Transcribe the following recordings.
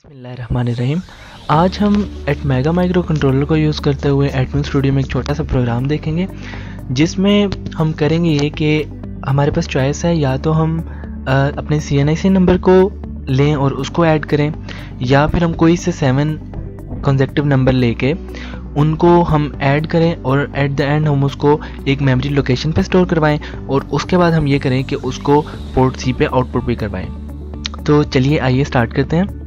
बिस्मिल्लाहिर्रहमानिर्रहीम। आज हम एटमेगा माइक्रो कंट्रोलर को यूज़ करते हुए एडमिन स्टूडियो में एक छोटा सा प्रोग्राम देखेंगे, जिसमें हम करेंगे ये कि हमारे पास चॉइस है, या तो हम अपने CNIC नंबर को लें और उसको ऐड करें, या फिर हम कोई से 7 कंसेक्टिव नंबर लेके उनको हम ऐड करें और एट द एंड हम उसको एक मेमोरी लोकेशन पे स्टोर करवाएं, और उसके बाद हम ये करें कि उसको पोर्ट C पे आउटपुट भी करवाएं। तो चलिए आइए स्टार्ट करते हैं।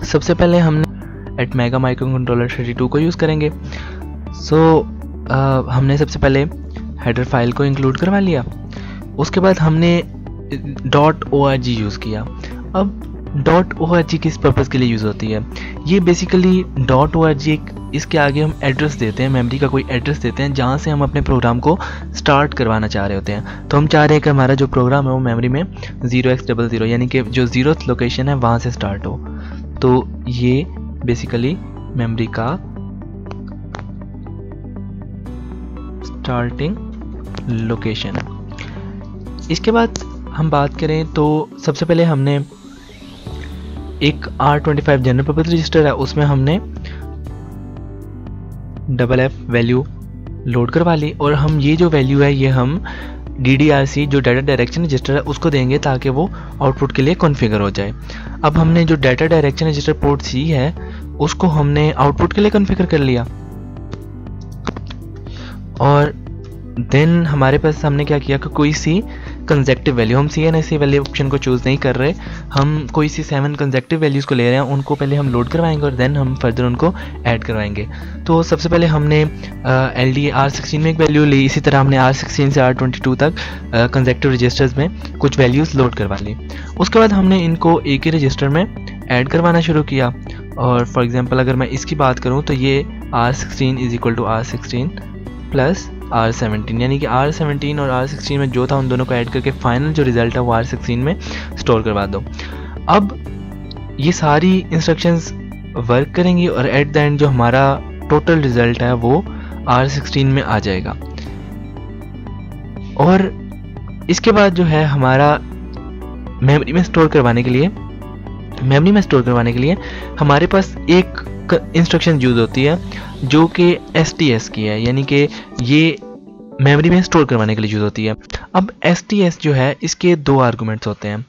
सबसे पहले हमने एटमेगा माइक्रो कंट्रोलर 32 को यूज़ करेंगे। हमने सबसे पहले हेडर फाइल को इंक्लूड करवा लिया। उसके बाद हमने .org यूज़ किया। अब .org किस पर्पज़ के लिए यूज़ होती है? ये बेसिकली .org इसके आगे हम एड्रेस देते हैं, मेमोरी का कोई एड्रेस देते हैं जहाँ से हम अपने प्रोग्राम को स्टार्ट करवाना चाह रहे होते हैं। तो हम चाह रहे हैं कि हमारा जो प्रोग्राम है वो मेमोरी में 0x00 यानी कि जो 0th लोकेशन है वहाँ से स्टार्ट हो। तो ये बेसिकली मेमोरी का स्टार्टिंग लोकेशन है। इसके बाद हम बात करें तो सबसे पहले हमने एक R25 जनरल पर्पस रजिस्टर है, उसमें हमने FF वैल्यू लोड करवा ली, और हम ये जो वैल्यू है ये हम DDRC जो डाटा डायरेक्शन रजिस्टर है उसको देंगे ताकि वो आउटपुट के लिए कॉन्फ़िगर हो जाए। अब हमने जो data direction register port C है उसको हमने आउटपुट के लिए कॉन्फ़िगर कर लिया, और देन हमारे पास हमने क्या किया कि कोई सी कंसेक्टिव वैल्यू, हम CNIC वाले ऑप्शन को चूज़ नहीं कर रहे, हम कोई सी 7 कंसेक्टिव वैल्यूज़ को ले रहे हैं, उनको पहले हम लोड करवाएंगे और देन हम फर्दर उनको ऐड करवाएंगे। तो सबसे पहले हमने LD R16 में एक वैल्यू ली, इसी तरह हमने R16 से R22 तक कंसेक्टिव रजिस्टर्स में कुछ वैल्यूज़ लोड करवा ली। उसके बाद हमने इनको एक ही रजिस्टर में ऐड करवाना शुरू किया, और फॉर एग्जांपल अगर मैं इसकी बात करूँ तो ये R16 = R16 प्लस R17, यानी कि R17 और R16 में जो था उन दोनों को ऐड करके फाइनल जो रिज़ल्ट है वो R16 में स्टोर करवा दो। अब ये सारी इंस्ट्रक्शंस वर्क करेंगी और एट द एंड जो हमारा टोटल रिज़ल्ट है वो R16 में आ जाएगा। और इसके बाद जो है हमारा मेमोरी में स्टोर करवाने के लिए हमारे पास एक इंस्ट्रक्शन यूज़ होती है जो कि STS की है, यानी कि ये मेमोरी में स्टोर करवाने के लिए यूज़ होती है। अब STS जो है इसके 2 आर्गूमेंट्स होते हैं।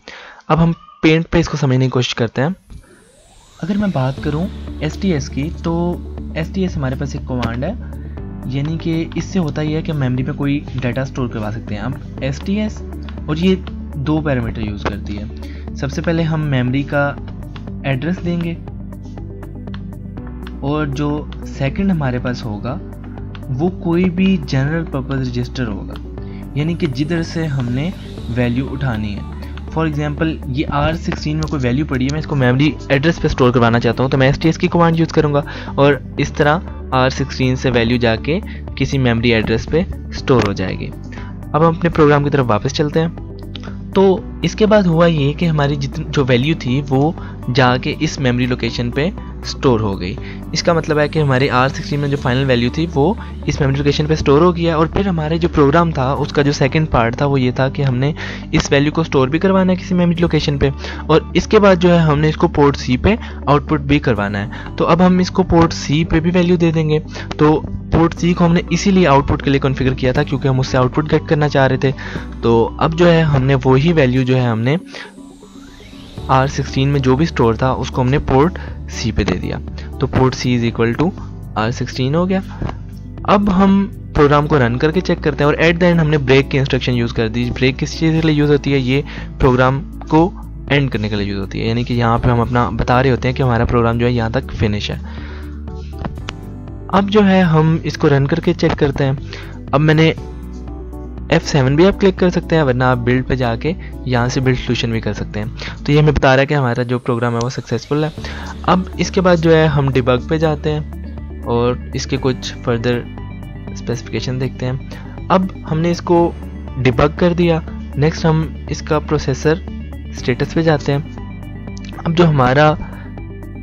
अब हम पेंट पे इसको समझने की कोशिश करते हैं। अगर मैं बात करूं STS की, तो STS हमारे पास एक कमांड है, यानी कि इससे होता ही है कि मेमोरी में कोई डाटा स्टोर करवा सकते हैं। अब STS और ये 2 पैरामीटर यूज़ करती है। सबसे पहले हम मेमोरी का एड्रेस देंगे, और जो सेकंड हमारे पास होगा वो कोई भी जनरल पर्पस रजिस्टर होगा, यानी कि जिधर से हमने वैल्यू उठानी है। फॉर एग्जांपल ये R16 में कोई वैल्यू पड़ी है, मैं इसको मेमोरी एड्रेस पे स्टोर करवाना चाहता हूँ, तो मैं STS की कमांड यूज़ करूँगा, और इस तरह R16 से वैल्यू जाके किसी मेमोरी एड्रेस पे स्टोर हो जाएगी। अब हम अपने प्रोग्राम की तरफ वापस चलते हैं। तो इसके बाद हुआ ये कि हमारी जो वैल्यू थी वो जाके इस मेमोरी लोकेशन पे स्टोर हो गई। इसका मतलब है कि हमारे R16 में जो फाइनल वैल्यू थी वो इस मेमोरी लोकेशन पे स्टोर हो गया, और फिर हमारे जो प्रोग्राम था उसका जो सेकंड पार्ट था वो ये था कि हमने इस वैल्यू को स्टोर भी करवाना है किसी मेमोरी लोकेशन पे, और इसके बाद जो है हमने इसको पोर्ट C पे आउटपुट भी करवाना है। तो अब हम इसको पोर्ट C पे भी वैल्यू दे देंगे। तो पोर्ट C को हमने इसीलिए आउटपुट के लिए कॉन्फ़िगर किया था क्योंकि हम उससे आउटपुट गेट करना चाह रहे थे। तो अब जो है हमने वही वैल्यू जो है हमने R16 में जो भी स्टोर था उसको हमने पोर्ट C पे दे दिया। तो पोर्ट C = R16 हो गया। अब हम प्रोग्राम को रन करके चेक करते हैं, और एट द एंड हमने ब्रेक की इंस्ट्रक्शन यूज़ कर दी। ब्रेक किस चीज़ के लिए यूज़ होती है? ये प्रोग्राम को एंड करने के लिए यूज़ होती है, यानी कि यहाँ पे हम अपना बता रहे होते हैं कि हमारा प्रोग्राम जो है यहाँ तक फिनिश है। अब जो है हम इसको रन करके चेक करते हैं। अब मैंने F7 भी आप क्लिक कर सकते हैं, वरना आप बिल्ड पे जाके यहाँ से बिल्ड सोल्यूशन भी कर सकते हैं। तो ये हमें बता रहा है कि हमारा जो प्रोग्राम है वो सक्सेसफुल है। अब इसके बाद जो है हम डिबग पे जाते हैं और इसके कुछ फर्दर स्पेसिफिकेशन देखते हैं। अब हमने इसको डिबग कर दिया। नेक्स्ट हम इसका प्रोसेसर स्टेटस पे जाते हैं। अब जो हमारा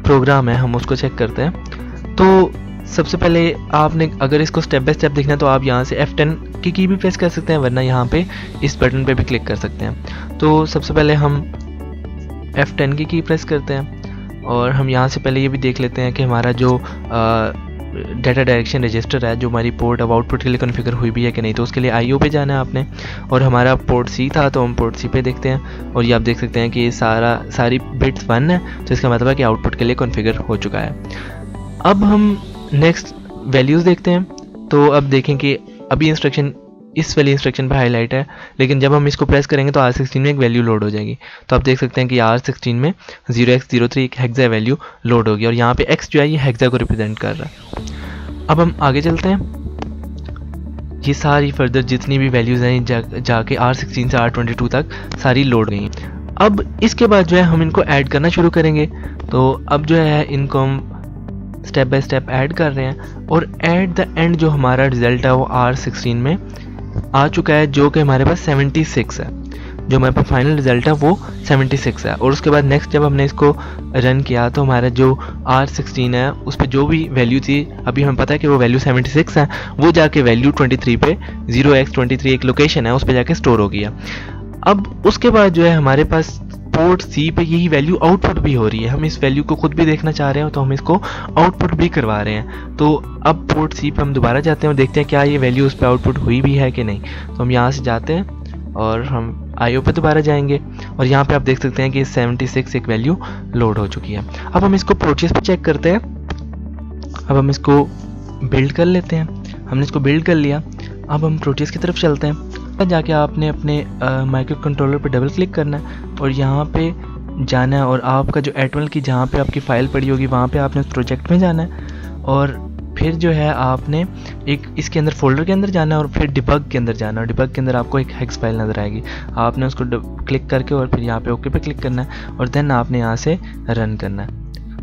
प्रोग्राम है हम उसको चेक करते हैं। तो सबसे पहले आपने अगर इसको स्टेप बाय स्टेप देखना है तो आप यहाँ से F10 की भी प्रेस कर सकते हैं, वरना यहाँ पे इस बटन पे भी क्लिक कर सकते हैं। तो सबसे पहले हम F10 की प्रेस करते हैं। और हम यहाँ से पहले ये भी देख लेते हैं कि हमारा जो डाटा डायरेक्शन रजिस्टर है, जो हमारी पोर्ट अब आउटपुट के लिए कॉन्फ़िगर हुई भी है कि नहीं। तो उसके लिए आईओ पे जाना है आपने, और हमारा पोर्ट सी था तो हम पोर्ट सी पे देखते हैं, और ये आप देख सकते हैं कि ये सारी बिट्स 1 है, तो इसका मतलब है कि आउटपुट के लिए कॉन्फ़िगर हो चुका है। अब हम नेक्स्ट वैल्यूज़ देखते हैं। तो अब देखें कि अभी इंस्ट्रक्शन इस वाली इंस्ट्रक्शन पर हाईलाइट है, लेकिन जब हम इसको प्रेस करेंगे तो R16 में एक वैल्यू लोड हो जाएगी। तो आप देख सकते हैं कि R16 में 0x03 एक हेक्सा वैल्यू लोड होगी, और यहाँ पे x जो है ये हेक्सा को रिप्रेजेंट कर रहा है। अब हम आगे चलते हैं। ये सारी फर्दर जितनी भी वैल्यूज़ हैं जाके R16 से R22 तक सारी लोड गई। अब इसके बाद जो है हम इनको ऐड करना शुरू करेंगे। तो अब जो है इनको हम स्टेप बाय स्टेप ऐड कर रहे हैं, और एट द एंड जो हमारा रिजल्ट है वो R16 में आ चुका है, जो कि हमारे पास 76 है। जो हमारे पास फाइनल रिजल्ट है वो 76 है। और उसके बाद नेक्स्ट जब हमने इसको रन किया तो हमारा जो R16 है उस पर जो भी वैल्यू थी, अभी हमें पता है कि वो वैल्यू 76 है, वो जाके वैल्यू 23 पे 0x23 एक लोकेशन है उस पर जाके स्टोर हो गया। अब उसके बाद जो है हमारे पास पोर्ट सी पे यही वैल्यू आउटपुट भी हो रही है। हम इस वैल्यू को खुद भी देखना चाह रहे हैं, तो हम इसको आउटपुट भी करवा रहे हैं। तो अब पोर्ट सी पे हम दोबारा जाते हैं और देखते हैं क्या ये वैल्यू उस पर आउटपुट हुई भी है कि नहीं। तो हम यहाँ से जाते हैं और हम आईओ पे दोबारा जाएंगे, और यहाँ पे आप देख सकते हैं कि 76 एक वैल्यू लोड हो चुकी है। अब हम इसको प्रोसेस पे चेक करते हैं। अब हम इसको बिल्ड कर लेते हैं। हमने इसको बिल्ड कर लिया। अब हम प्रोसेस की तरफ चलते हैं। जाके आपने अपने माइक्रो कंट्रोलर पे डबल क्लिक करना है, और यहाँ पे जाना है, और आपका जो एटमल की जहाँ पे आपकी फ़ाइल पड़ी होगी वहाँ पे आपने उस प्रोजेक्ट में जाना है, और फिर जो है आपने एक इसके अंदर फोल्डर के अंदर जाना है, और फिर डिबग के अंदर जाना है। डिबग के अंदर आपको एक हेक्स फाइल नज़र आएगी, आपने उसको क्लिक करके और फिर यहाँ पे ओके पे क्लिक करना है, और देन आपने यहाँ से रन करना है।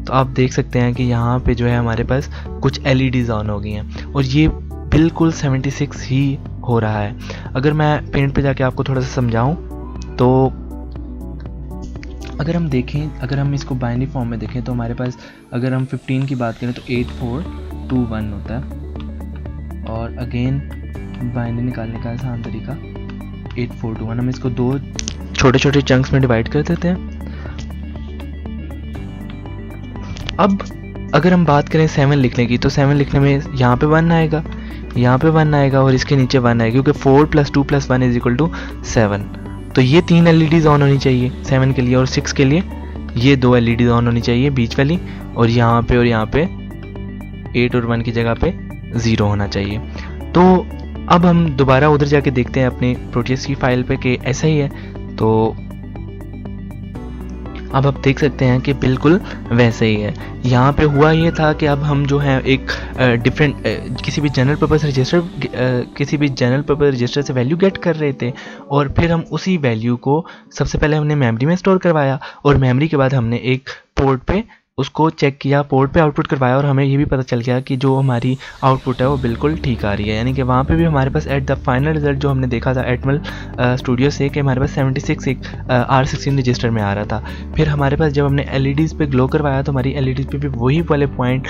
तो आप देख सकते हैं कि यहाँ पे जो है हमारे पास कुछ LEDs ऑन हो गई हैं, और ये बिल्कुल 76 ही हो रहा है। अगर मैं पेंट पे जाके आपको थोड़ा सा समझाऊं तो अगर हम देखें, अगर हम इसको बाइनरी फॉर्म में देखें तो हमारे पास अगर हम 15 की बात करें तो 8421 होता है, और अगेन बाइनरी निकालने का आसान तरीका 8421। हम इसको दो छोटे छोटे चंक्स में डिवाइड कर देते हैं। अब अगर हम बात करें 7 लिखने की, तो 7 लिखने में यहाँ पे 1 आएगा, यहाँ पे 1 आएगा, और इसके नीचे 1 आएगा, क्योंकि 4 + 2 + 1 = 7। तो ये 3 LEDs ऑन होनी चाहिए 7 के लिए, और 6 के लिए ये 2 LEDs ऑन होनी चाहिए बीच वाली, और यहाँ पे 8 और 1 की जगह पे 0 होना चाहिए। तो अब हम दोबारा उधर जाके देखते हैं अपने प्रोसेस की फाइल पे कि ऐसा ही है। तो अब आप देख सकते हैं कि बिल्कुल वैसे ही है। यहाँ पे हुआ ये था कि अब हम जो है एक किसी भी जनरल पर्पस रजिस्टर से वैल्यू गेट कर रहे थे, और फिर हम उसी वैल्यू को सबसे पहले हमने मेमोरी में स्टोर करवाया, और मेमोरी के बाद हमने एक पोर्ट पे उसको चेक किया, पोर्ट पे आउटपुट करवाया, और हमें ये भी पता चल गया कि जो हमारी आउटपुट है वो बिल्कुल ठीक आ रही है। यानी कि वहाँ पे भी हमारे पास एट द फाइनल रिजल्ट जो हमने देखा था एटमल स्टूडियो से, कि हमारे पास 76 एक R16 रजिस्टर में आ रहा था। फिर हमारे पास जब हमने LEDs पे ग्लो करवाया तो हमारी LEDs पे भी वही वाले पॉइंट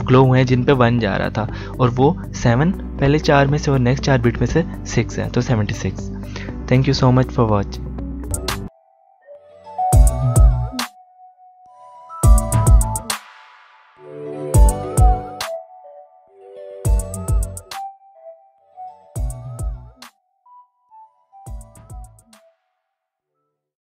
ग्लो हुए हैं जिन पे 1 जा रहा था, और वो 7 पहले 4 में से और नेक्स्ट 4 बिट में से 6 है, तो 76। Thank you so much for watch.